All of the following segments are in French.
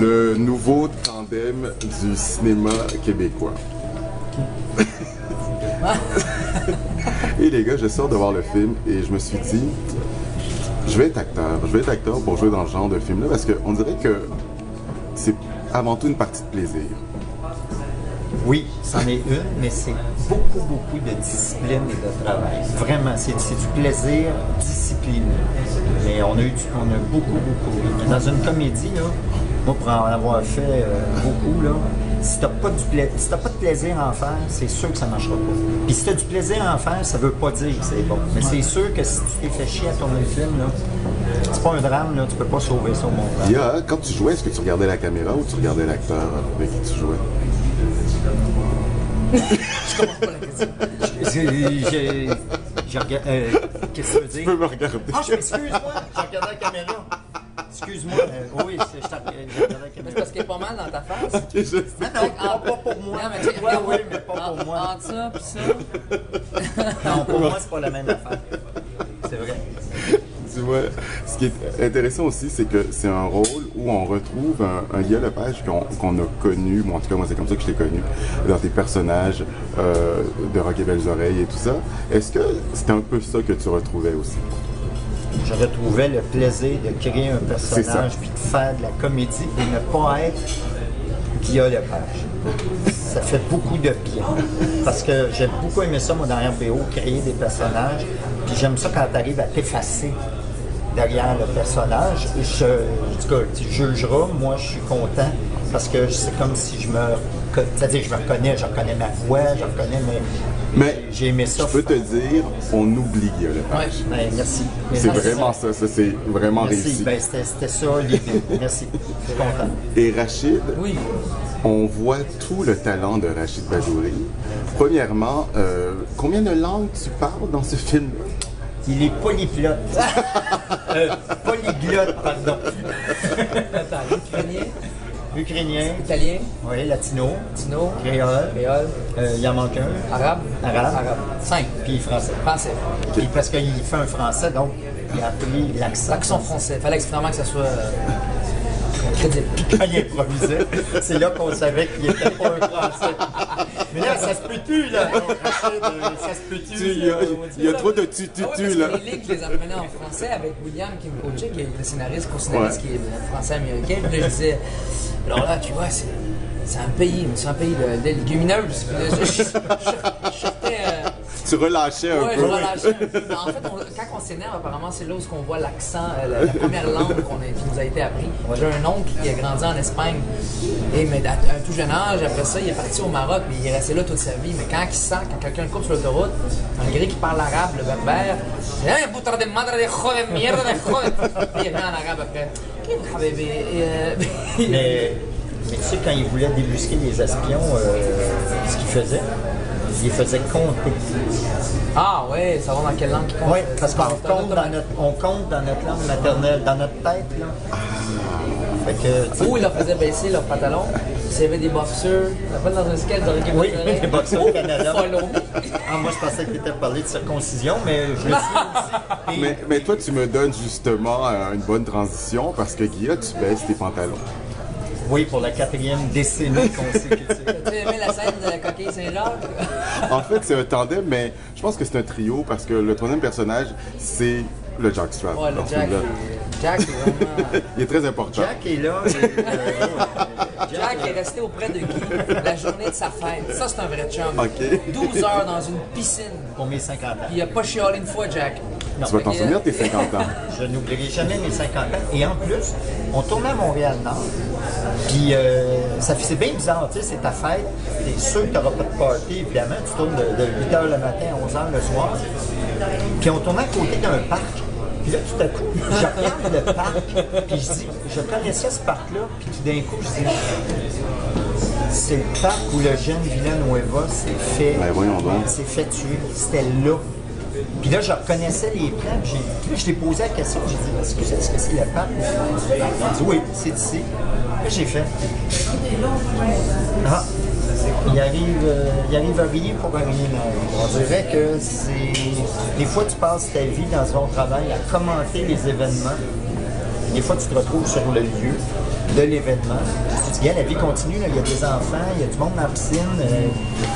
Le nouveau tandem du cinéma québécois. Et les gars, je sors de voir le film et je me suis dit, je vais être acteur pour jouer dans le genre de film-là parce qu'on dirait que c'est avant tout une partie de plaisir. Oui, c'en est une, mais c'est beaucoup de discipline et de travail. Vraiment, c'est du plaisir discipliné. Mais on a beaucoup. Dans une comédie, là, moi pour en avoir fait beaucoup, là, si t'as pas de plaisir à en faire, c'est sûr que ça marchera pas. Puis si t'as du plaisir à en faire, ça veut pas dire que c'est bon. Mais c'est sûr que si tu t'es fait chier à tourner le film, là, c'est pas un drame, là, tu peux pas sauver ça au monde. Quand tu jouais, est-ce que tu regardais la caméra ou tu regardais l'acteur avec qui tu jouais? Je comprends pas la question. Qu'est-ce que ça veut dire? Tu peux me regarder. Ah, excuse-moi, je regardais la caméra. Excuse-moi, oui, je regardais la caméra. C'est parce qu'elle est pas mal dans ta face. Ok, je sais. Non, pas pour moi. Non, mais Ouais, oui, mais pas pour moi. Entre ça pis ça. Non, pour moi, c'est pas la même affaire. C'est vrai. Tu vois, ce qui est intéressant aussi, c'est que c'est un rôle où on retrouve un Guy Lepage qu'on a connu, moi en tout cas moi c'est comme ça que je l'ai connu, dans tes personnages de Rock et Belles Oreilles et tout ça. Est-ce que c'était un peu ça que tu retrouvais aussi? Je retrouvais le plaisir de créer un personnage puis de faire de la comédie et ne pas être Guy Lepage. Ça fait beaucoup de bien. Parce que j'ai beaucoup aimé ça, moi, dans RBO, créer des personnages. Puis j'aime ça quand tu arrives à t'effacer derrière le personnage. En tout cas, tu jugeras, moi, je suis content parce que c'est comme si c'est-à-dire que je reconnais ma voix, je reconnais mais j'ai aimé ça. Je peux te dire, on oublie Guy Lepage. Ouais. Ben, merci. C'est vraiment ça c'est vraiment merci. réussi. Ben, c'était ça l'idée. Merci, je suis content. Et Rachid, Oui. on voit tout le talent de Rachid Badouri. Premièrement, combien de langues tu parles dans ce film? Il est polyglotte. Polyglotte, pardon. Attends, Ukrainien. italien, Oui, latino. latino, Créole. créole, Il en manque un. arabe, Arabe. 5. Puis français. Français. Puis parce qu'il fait un français, donc il a appris l'accent. L'accent français. Fallait vraiment que ça soit crédible. Quand il improvisait, c'est là qu'on savait qu'il était pas un français. Mais là, ça se peut-tu, là? Ça se peut-tu? Il y a trop de tu là. Les lignes, je les apprenais en français avec William qui me coachait, qui est le scénariste, co-scénariste qui est français-américain. Puis là, je disais, alors là, tu vois, c'est un pays, mais c'est un pays de légumineuses. Puis là, je sortais. Tu relâchais un Ouais, peu. je relâchais un peu. En fait, quand on s'énerve, apparemment, c'est là où on voit l'accent, la première langue qui nous a été apprise. J'ai un oncle qui a grandi en Espagne, mais à un tout jeune âge, après ça, il est parti au Maroc, mais il est resté là toute sa vie. Mais quand il sent, quand quelqu'un le coupe sur l'autoroute, malgré qu'il parle arabe, le berbère, c'est « Hey, putain de madre de joder, mierda de joder !» Puis il revient en arabe après. Mais tu sais, quand il voulait débusquer les espions, ce qu'il faisait, il les faisait compter. Ah ouais, savoir dans quelle langue il compte. Oui, parce qu'on compte dans notre langue maternelle, dans notre tête, là. Fait que, Ou il leur faisait baisser leurs pantalons. S'il y avait des boxeurs, ça fait dans un sketch dans lequel oui, les boxeurs au Canada. Follow. Ah, moi, je pensais qu'il était parlé de circoncision, mais je le suis aussi. Mais toi, tu me donnes justement une bonne transition parce que Guilla, tu baisses tes pantalons. Oui, pour la 4e décennie consécutive. Tu aimé la scène de la coquille Saint-Jacques? En fait, c'est un tandem, mais je pense que c'est un trio parce que le troisième personnage, c'est le Jack Strap. Ouais, le dans ce Jack, film-là. Jack est vraiment... Il est très important. Jack est là. Jack est resté auprès de Guy la journée de sa fête. Ça, c'est un vrai chum. OK. 12 heures dans une piscine. Pour mes 50 ans. Il a pas chialé une fois, Jack. Non, Tu vas t'en Ok. souvenir de tes 50 ans. je n'oublierai jamais mes 50 ans. Et en plus, on tournait à Montréal-Nord. Puis, c'est bien bizarre, tu sais, c'est ta fête. T'es sûr que t'auras pas de party, évidemment. Tu tournes de 8h le matin à 11h le soir. Puis, on tournait à côté d'un parc. Puis là, tout à coup, je regarde le parc, puis je dis, je connaissais ce parc-là, puis tout d'un coup, je dis, c'est le parc où le jeune Villanueva s'est fait, Ben voyons donc. s'est fait tuer. C'était là. Puis là, je reconnaissais les plans, puis puis là, je t'ai posé la question, j'ai dit, est-ce que c'est le parc? Il a dit, oui, c'est ici. Là, j'ai fait, ah, il arrive à rien pour rien. On dirait que des fois, tu passes ta vie dans ton travail à commenter les événements. Des fois, tu te retrouves sur le lieu. de l'événement. Tu dis, la vie continue, là, il y a des enfants, il y a du monde dans la piscine,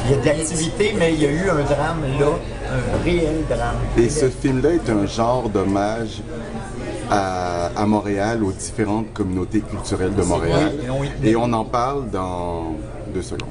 il y a de l'activité, mais il y a eu un drame là, un réel drame. Et ce film-là est un genre d'hommage à Montréal, aux différentes communautés culturelles de Montréal. Oui. Et on en parle dans 2 secondes.